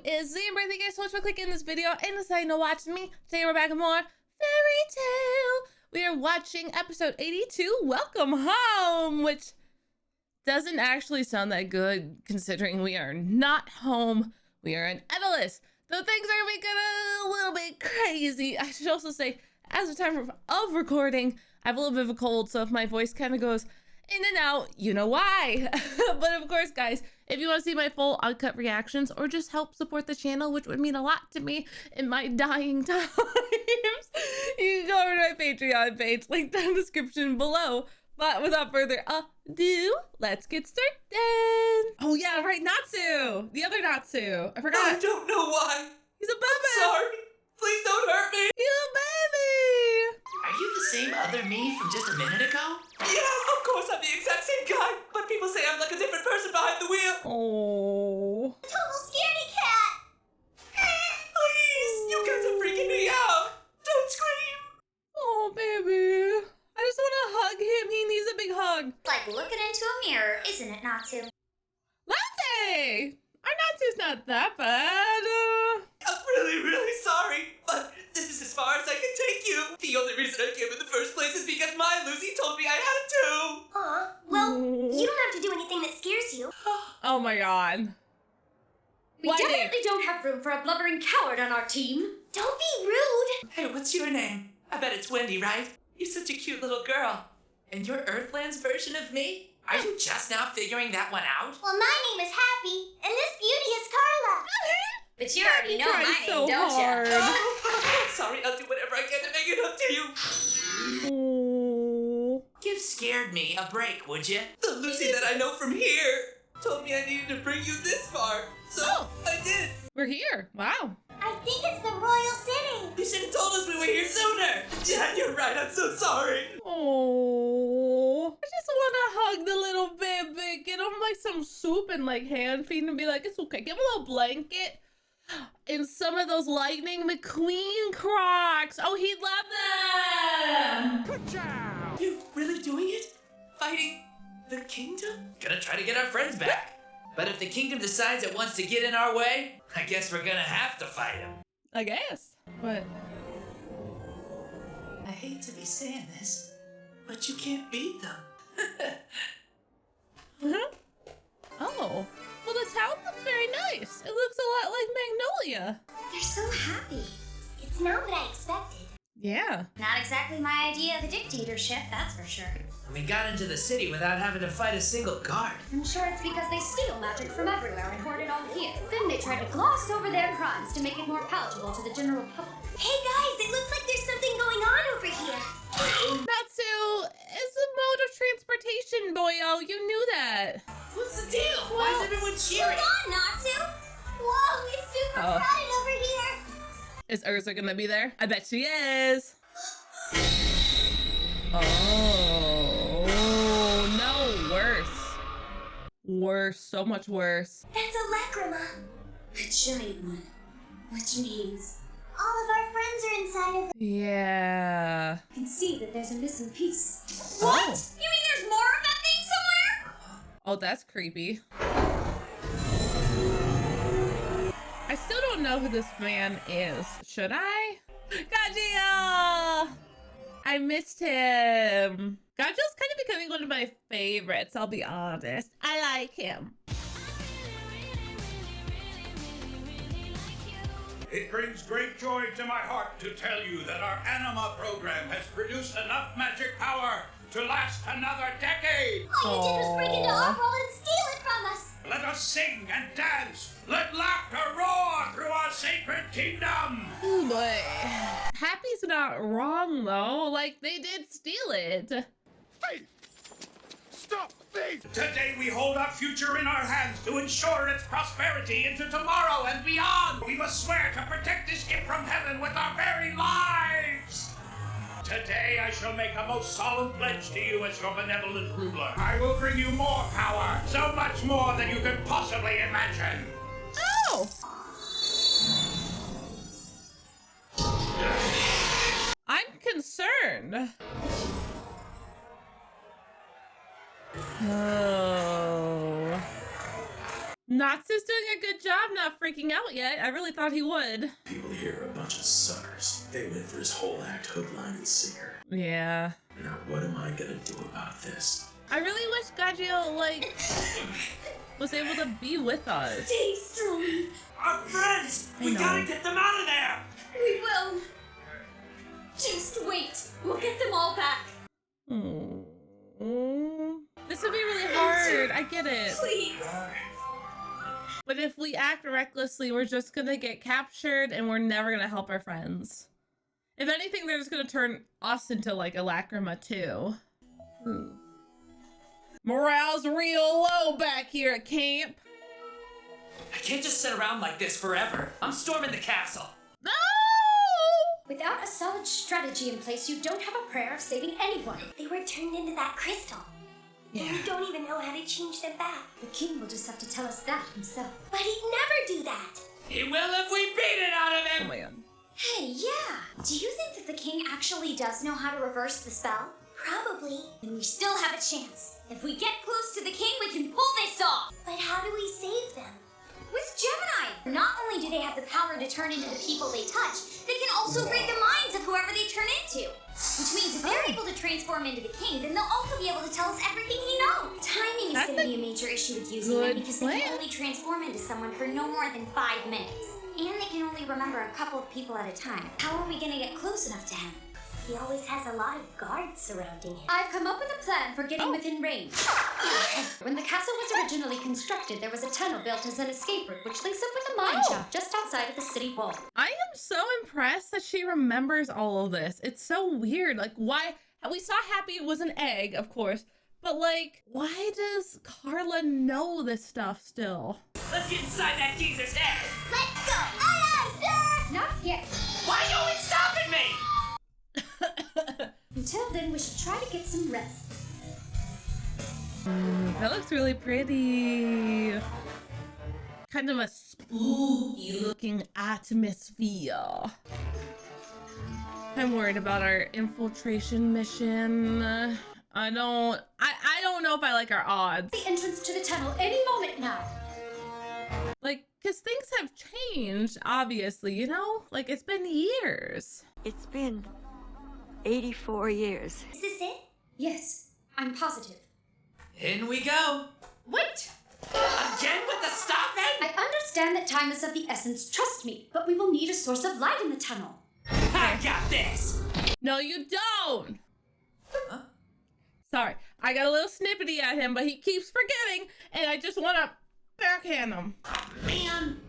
is Zamber. Thank you guys so much for clicking this video and deciding to watch me. Today we're back with more fairy tale. We are watching episode 82, Welcome Home, which doesn't actually sound that good considering we are not home. We are in Evelyn. Though things are making a little bit crazy. I should also say, as of time of recording, I have a little bit of a cold, so if my voice kind of goes in and out, you know why. But of course, guys, if you want to see my full uncut reactions or just help support the channel, which would mean a lot to me in my dying times, you can go over to my Patreon page, linked in the description below. But without further ado, let's get started. Oh yeah, right, Natsu, the other Natsu. I forgot. I don't know why. He's a baby. I'm sorry. Please don't hurt me. He's a baby. Are you the same other me from just a minute ago? Yes, of course I'm the exact same guy. But people say I'm like a different person behind the wheel. Oh. Total scaredy cat! Please, you guys are freaking me out. Don't scream. Oh, baby. I just want to hug him. He needs a big hug. Like looking into a mirror, isn't it, Natsu? Natsu! Our Natsu's not that bad. I'm really, really sorry. But this is as far as I can take you. The only reason I came in the first place is because my Lucy told me I had to. Aw, well, you don't have to do anything that scares you. Oh my god. We definitely don't have room for a blubbering coward on our team. Don't be rude. Hey, what's your name? I bet it's Wendy, right? You're such a cute little girl. And you're Earthland's version of me? Are you just now figuring that one out? Well, my name is Happy, and this beauty is Carla. But you already know my name, so don't hard. Oh, sorry, I'll do whatever I can to make it up to you. Oh. Give Scared Me a break, would you? The Lucy that I know from here told me I needed to bring you this far. So, I did. We're here. Wow. I think it's the Royal City. You should have told us we were here sooner. Yeah, you're right. I'm so sorry. Oh. I just want to hug the little baby. Get him like some soup and like hand feed him and be like, it's okay. Give him a little blanket. And some of those Lightning McQueen Crocs. Oh, he'd love them. Good job. You really doing it? Fighting the kingdom? Gonna try to get our friends back. But if the kingdom decides it wants to get in our way, I guess we're gonna have to fight him. I guess. But I hate to be saying this, but you can't beat them. oh. Well, the town looks very nice. It looks a lot like Magnolia. They're so happy. It's not what I expected. Yeah. Not exactly my idea of a dictatorship, that's for sure. And we got into the city without having to fight a single guard. I'm sure it's because they steal magic from everywhere and hoard it all here. Then they try to gloss over their crimes to make it more palatable to the general public. Hey guys, it looks like there's something going on over here. Natsu is a mode of transportation, boyo. You knew that. What's the deal? Why is everyone cheering? Hold on, Natsu. Whoa, it's super crowded over here. Is Erza gonna be there? I bet she is. Oh, no, worse. Worse, so much worse. That's a lacrima. A giant one. Which means All of our friends are inside of the... Yeah. I can see that there's a missing piece. What? You mean there's more of that thing somewhere? Oh, that's creepy. I still don't know who this man is. Should I? Gajia! I missed him. Gajia's kind of becoming one of my favorites, I'll be honest. I like him. It brings great joy to my heart to tell you that our anima program has produced enough magic power to last another decade. All you did was break into our world and steal it from us. Let us sing and dance. Let laughter roar through our sacred kingdom. Oh boy. Happy's not wrong though. Like, they did steal it. Thief! Stop thief! Today we hold our future in our hands to ensure its prosperity into tomorrow and beyond. We must swear to protect this gift from heaven with our very lives. Today I shall make a most solemn pledge to you as your benevolent ruler. I will bring you more power, so much more than you could possibly imagine. Oh! I'm concerned. Oh. Natsu's doing a good job not freaking out yet. I really thought he would. People here are a bunch of suckers. They went for his whole act, hook, line, and sinker. Yeah. Now what am I gonna do about this? I really wish Gagio, like, was able to be with us. Stay strong. Our friends! I We know. gotta get them out of there! We will. Just wait. We'll get them all back. Oh. This would be really hard. I get it. Please. But if we act recklessly, we're just gonna get captured and we're never gonna help our friends. If anything, they're just gonna turn us into like a lacrima too. Ooh. Morale's real low back here at camp. I can't just sit around like this forever. I'm storming the castle. No! Without a solid strategy in place, you don't have a prayer of saving anyone. They were turned into that crystal. Yeah. And we don't even know how to change them back. The king will just have to tell us that himself. But he'd never do that. He will if we beat it out of Oh him. my god. Hey, yeah. Do you think that the king actually does know how to reverse the spell? Probably. Then we still have a chance. If we get close to the king, we can pull this off. But how do we save them? With Gemini, not only do they have the power to turn into the people they touch, they can also read the minds of whoever they turn into. Which means if they're able to transform into the king, then they'll also be able to tell us everything he knows. Timing is That's going to Be be a major issue with using good them because they plan. can only transform into someone for no more than 5 minutes. And they can only remember a couple of people at a time. How are we gonna get close enough to him? He always has a lot of guards surrounding him. I've come up with a plan for getting within range. When the castle was originally constructed, there was a tunnel built as an escape route which links up with a mine shaft just outside of the city wall. I am so impressed that she remembers all of this. It's so weird. Like, why? We saw Happy was an egg, of course. But, like, why does Carla know this stuff still? Let's get inside that geezer's head. Let's go! Aye, aye, sir! Not yet. Why are you always stopping me? Until then, we should try to get some rest. That looks really pretty. Kind of a spooky looking atmosphere. I'm worried about our infiltration mission. I don't know if I like our odds. The entrance to the tunnel any moment now. Like, cause things have changed, obviously, you know? Like, it's been years. It's been 84 years. Is this it? Yes, I'm positive. In we go. Wait! Again with the stopping? I understand that time is of the essence, trust me, but we will need a source of light in the tunnel. I got this. No, you don't! Huh? Sorry, I got a little snippety at him, but he keeps forgetting, and I just wanna backhand him. Man.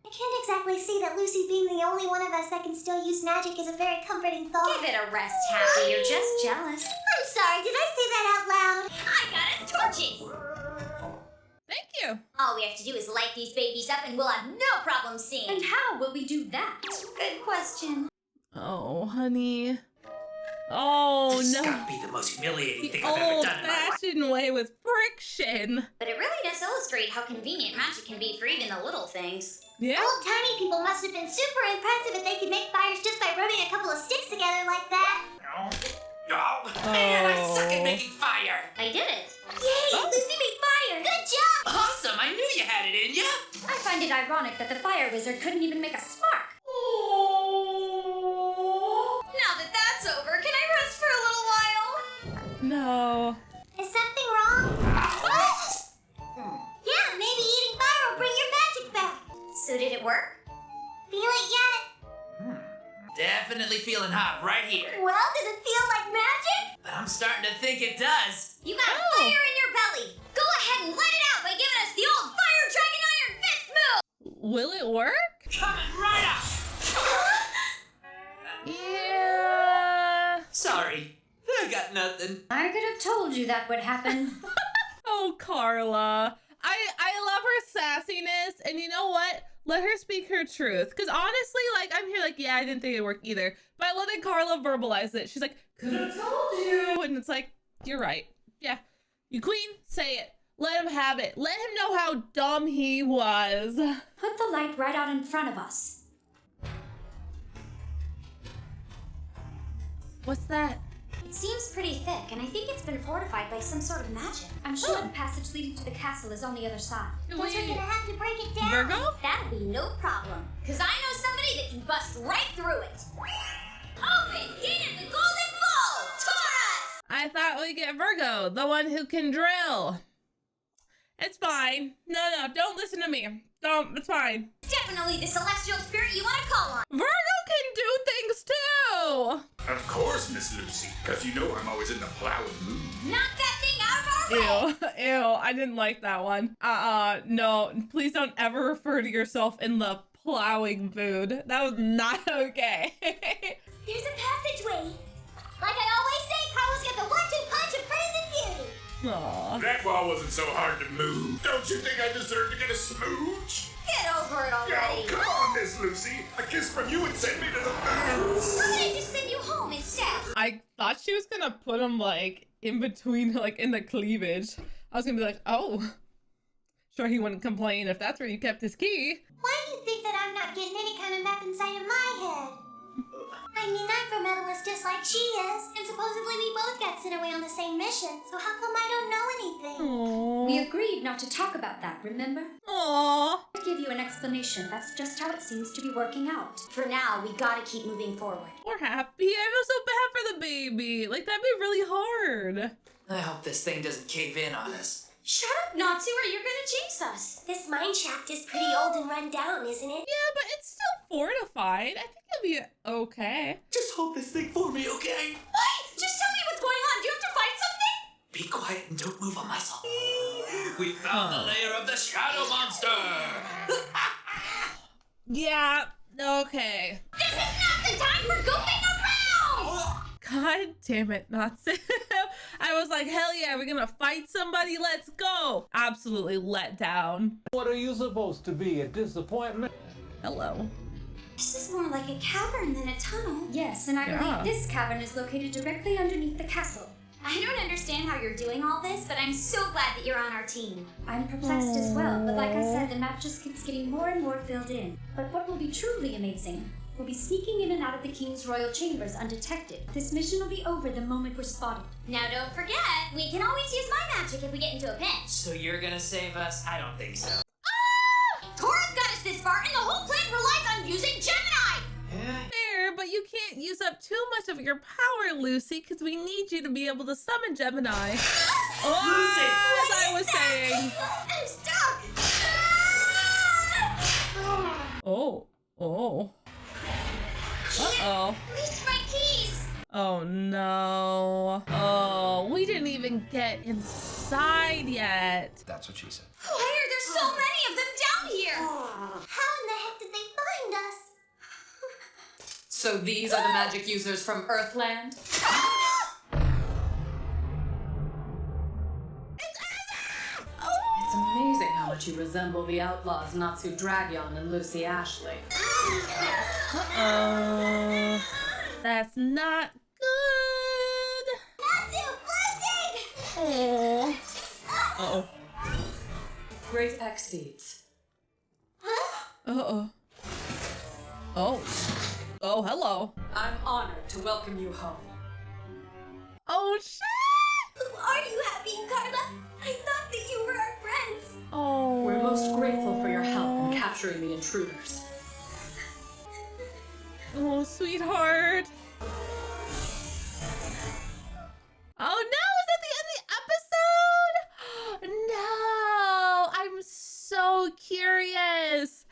I can't exactly see that Lucy being the only one of us that can still use magic is a very comforting thought. Give it a rest, Happy. You're just jealous. I'm sorry, did I say that out loud? I got us torches! Thank you. All we have to do is light these babies up and we'll have no problem seeing. And how will we do that? Good question. Oh, honey. Oh, This no. has got to be the most humiliating The thing I've ever done in my life. old-fashioned way with friction. But it really does illustrate how convenient magic can be for even the little things. Yeah? Old tiny people must have been super impressive if they could make fires just by rubbing a couple of sticks together like that. Oh, man, I suck at Oh. making fire. I did it. Yay, Oh. Lucy made fire! Good job! Awesome, I knew you had it in ya. I find it ironic that the fire wizard couldn't even make a spark. Now that that's over, can I rest for a little while? No. Is something wrong? Yeah, maybe eating fire will bring your magic back. So did it work? Feel it yet? Definitely feeling hot right here. Well, does it feel like magic? But I'm starting to think it does. You got Oh. fire in your belly. Go ahead and let it out by giving us the old fire dragon iron fist move. Will it work? Coming right up. Yeah. Sorry, I got nothing. I could have told you that would happen. Oh, Carla. I love her sassiness, and you know what? Let her speak her truth. Because honestly, like, I'm here like, yeah, I didn't think it'd work either. But I letting Carla verbalize it. She's like, could have told you. And it's like, you're right. Yeah. You queen, say it. Let him have it. Let him know how dumb he was. Put the light right out in front of us. What's that? It seems pretty thick, and I think it's been fortified by some sort of magic. I'm sure the passage leading to the castle is on the other side. Guess we're gonna have to break it down. Virgo? That'll be no problem, because I know somebody that can bust right through it. Open Gate of the Golden Bowl, Taurus! I thought we get Virgo, the one who can drill. It's fine. No, don't listen to me. Don't, it's fine. Definitely the celestial spirit you want to call on. Virgo can do things too. Of course, Miss Lucy, because you know I'm always in the plowing mood. Knock that thing out of our way! Ew, I didn't like that one. No, please don't ever refer to yourself in the plowing mood. That was not okay. There's a passageway. Like I always say, Carlos got the 1-2 punch of praise and beauty. Aww. That wall wasn't so hard to move. Don't you think I deserve to get a smooch? Get over it Oh, already. come on, Miss Lucy. A kiss from you would send me to the moon. Why don't I just send you home instead? I thought she was gonna put him like in between, like in the cleavage. I was gonna be like, oh, sure he wouldn't complain if that's where you kept his key. Why do you think that I'm not getting any kind of map inside of my head? I mean, I'm from Medalist just like she is, and supposedly we both got sent away on the same mission, so how come I don't know anything? Aww. We agreed not to talk about that, remember? Aww. I'll give you an explanation. That's just how it seems to be working out. For now, we gotta keep moving forward. We're happy. I feel so bad for the baby. Like, that'd be really hard. I hope this thing doesn't cave in on us. Shut up, Natsu, or you're gonna jinx us. This mine shaft is pretty old and run down, isn't it? Yeah, but it's still fortified. I think it'll be okay. Just hold this thing for me, okay? What? Just tell me what's going on. Do you have to fight something? Be quiet and don't move a muscle. We found the lair of the shadow monster! Yeah, okay. This is not the time for goofing around! God damn it, Natsu. I was like, hell yeah, we're gonna fight somebody, let's go. Absolutely let down. What are you supposed to be, a disappointment? Hello. This is more like a cavern than a tunnel. Yes, and I Yeah. believe this cavern is located directly underneath the castle. I don't understand how you're doing all this, but I'm so glad that you're on our team. I'm perplexed as well, but like I said, the map just keeps getting more and more filled in. But what will be truly amazing, we'll be sneaking in and out of the king's royal chambers undetected. This mission will be over the moment we're spotted. Now don't forget, we can always use my magic if we get into a pinch. So you're gonna save us? I don't think so. Taurus got us this far, and the whole plan relies on using Gemini! Fair, but you can't use up too much of your power, Lucy, because we need you to be able to summon Gemini. Oh, as I was saying. I'm stuck! Oh. Uh-oh. Where's my keys? Oh no. Oh, we didn't even get inside yet. That's what she said. Why are there so many of them down here? How in the heck did they find us? So these are the magic users from Earthland? It's amazing how much you resemble the outlaws Natsu Dragon and Lucy Ashley. Uh-oh. That's not good. Natsu, blessing! Oh. Uh-oh. Great X seeds. Uh-oh. Oh. Oh, hello. I'm honored to welcome you home. Oh, shit! Who are you, Happy and Carla? I thought that you were our friends. Oh. We're most grateful for your help in capturing the intruders. Oh, sweetheart. Oh no, is that the end of the episode? No, I'm so curious.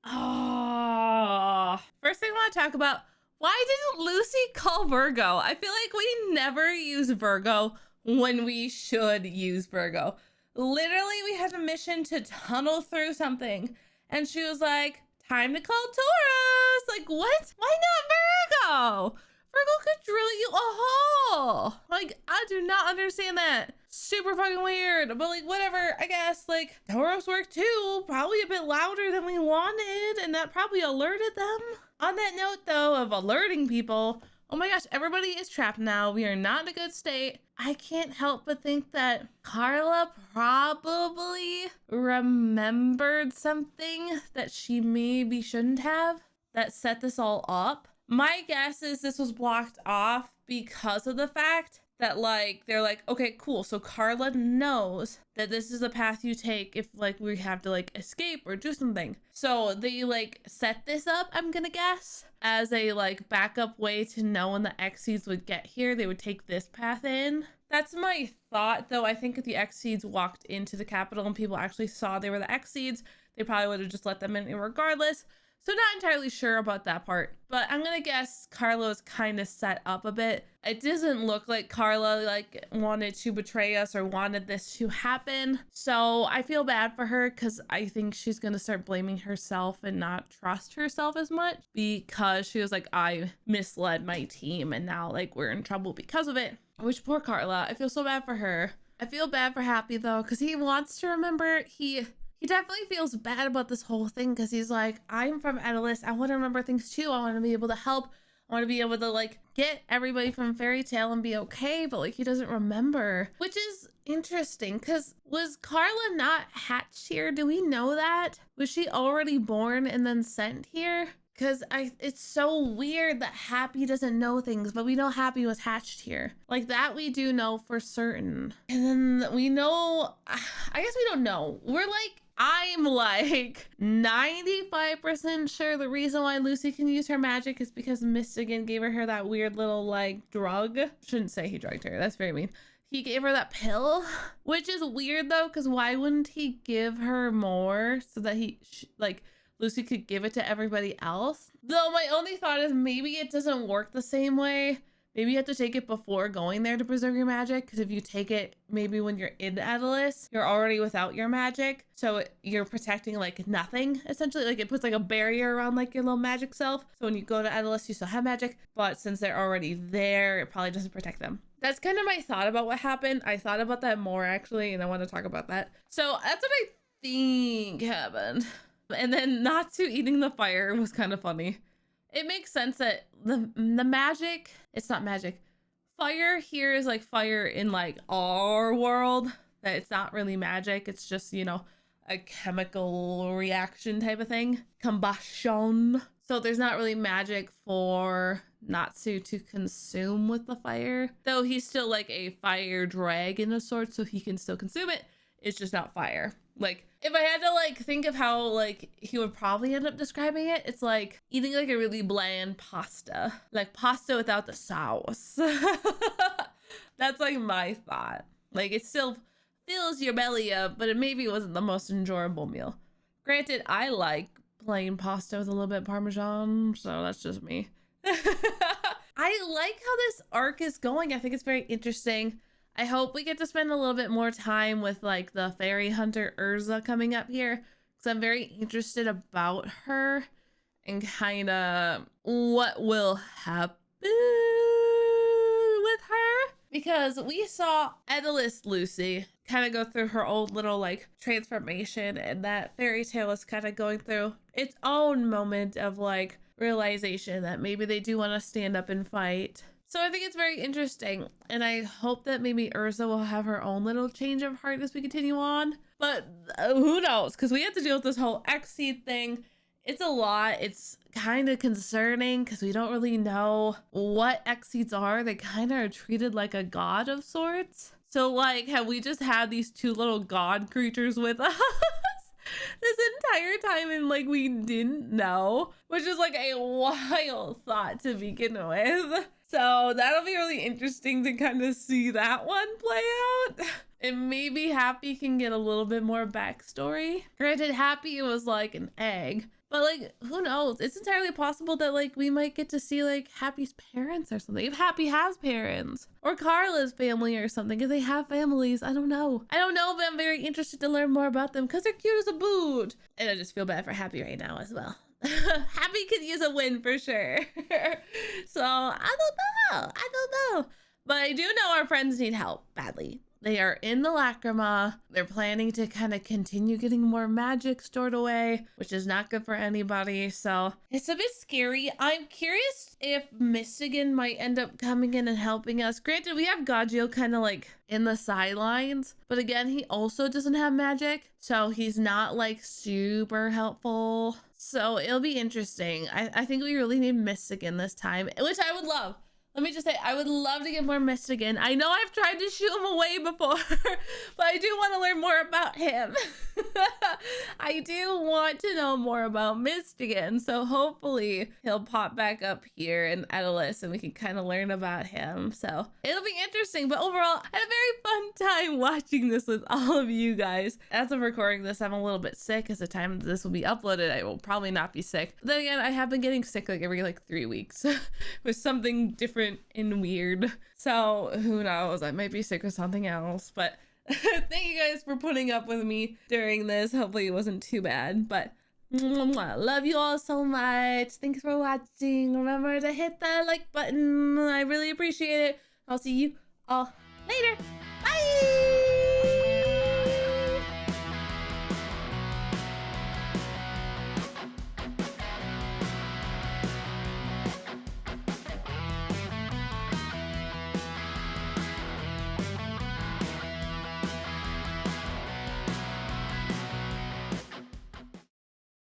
Oh. First thing I want to talk about, why didn't Lucy call Virgo? I feel like we never use Virgo when we should use Virgo. Literally, we had a mission to tunnel through something, and she was like, time to call Taurus. Like, what? Why not Virgo? Virgo could drill you a hole. Like, I do not understand that. Super fucking weird. But like, whatever, I guess. Like, Taurus worked too. Probably a bit louder than we wanted, and that probably alerted them. On that note, though, of alerting people, oh my gosh, everybody is trapped now. We are not in a good state. I can't help but think that Carla probably remembered something that she maybe shouldn't have that set this all up. My guess is this was blocked off because of the fact that like they're like, okay, cool, so Carla knows that this is the path you take if like we have to like escape or do something. So they like set this up, I'm gonna guess, as a like backup way to know when the Xseeds would get here, they would take this path in. That's my thought, though. I think if the Xseeds walked into the capital and people actually saw they were the Xseeds, they probably would have just let them in regardless. So not entirely sure about that part, but I'm gonna guess Carla is kind of set up a bit. It doesn't look like Carla like wanted to betray us or wanted this to happen. So I feel bad for her because I think she's gonna start blaming herself and not trust herself as much because she was like, I misled my team and now like we're in trouble because of it. Which poor Carla, I feel so bad for her. I feel bad for Happy though, because he wants to remember. He definitely feels bad about this whole thing because he's like, I'm from Edelus. I want to remember things too. I want to be able to help. I want to be able to like get everybody from Fairy Tale and be okay. But like he doesn't remember, which is interesting because was Carla not hatched here? Do we know that? Was she already born and then sent here? Because it's so weird that Happy doesn't know things, but we know Happy was hatched here. Like that we do know for certain. And then we know, I guess we don't know. I'm like 95% sure the reason why Lucy can use her magic is because Mystigan gave her that weird little like drug. Shouldn't say he drugged her, that's very mean. He gave her that pill, which is weird though, because why wouldn't he give her more so that Lucy could give it to everybody else? Though my only thought is maybe it doesn't work the same way. Maybe you have to take it before going there to preserve your magic, because if you take it maybe when you're in Edelus, you're already without your magic. So you're protecting like nothing, essentially. Like it puts like a barrier around like your little magic self. So when you go to Edelus, you still have magic, but since they're already there, it probably doesn't protect them. That's kind of my thought about what happened. I thought about that more actually, and I want to talk about that. So that's what I think happened. And then Natsu eating the fire was kind of funny. It makes sense that the magic, it's not magic. Fire here is like fire in like our world, that it's not really magic. It's just, you know, a chemical reaction type of thing. Combustion. So there's not really magic for Natsu to consume with the fire. Though he's still like a fire dragon of sorts, so he can still consume it. It's just not fire. Like if I had to like think of how like he would probably end up describing it, it's like eating like a really bland pasta, like pasta without the sauce. That's like my thought. Like it still fills your belly up, but it maybe wasn't the most enjoyable meal. Granted, I like plain pasta with a little bit of Parmesan, so that's just me. I like how this arc is going. I think it's very interesting. I hope we get to spend a little bit more time with like the fairy hunter Erza coming up here, because I'm very interested about her and kind of what will happen with her, because we saw Edelus Lucy kind of go through her old little like transformation, and that Fairy Tale is kind of going through its own moment of like realization that maybe they do want to stand up and fight. So I think it's very interesting, and I hope that maybe Erza will have her own little change of heart as we continue on. But who knows? Because we have to deal with this whole Xseed thing. It's a lot. It's kind of concerning because we don't really know what Xseeds are. They kind of are treated like a god of sorts. So like, have we just had these two little god creatures with us this entire time and like we didn't know? Which is like a wild thought to begin with. So that'll be really interesting to kind of see that one play out. And maybe Happy can get a little bit more backstory. Granted, Happy was like an egg, but like, who knows? It's entirely possible that like we might get to see like Happy's parents or something. If Happy has parents, or Carla's family or something. If they have families, I don't know. I don't know, but I'm very interested to learn more about them because they're cute as a boot. And I just feel bad for Happy right now as well. Happy could use a win for sure. So I don't know. But I do know our friends need help badly. They are in the Lacrima. They're planning to kind of continue getting more magic stored away, which is not good for anybody. So it's a bit scary. I'm curious if Mystigan might end up coming in and helping us. Granted, we have Gagio kind of like in the sidelines, but again, he also doesn't have magic, so he's not like super helpful. So it'll be interesting. I think we really need Mystigan this time, which I would love. Let me just say, I would love to get more Mystigan. I know I've tried to shoo him away before, but I do want to learn more about him. I do want to know more about Mystigan, so hopefully he'll pop back up here in Edelus and we can kind of learn about him. So it'll be interesting, but overall, I had a very fun time watching this with all of you guys. As I'm recording this, I'm a little bit sick. As the time this will be uploaded, I will probably not be sick. But then again, I have been getting sick like every 3 weeks with something different and weird, so who knows, I might be sick with something else. But thank you guys for putting up with me during this. Hopefully it wasn't too bad, but love you all so much. Thanks for watching. Remember to hit that like button. I really appreciate it. I'll see you all later. Bye.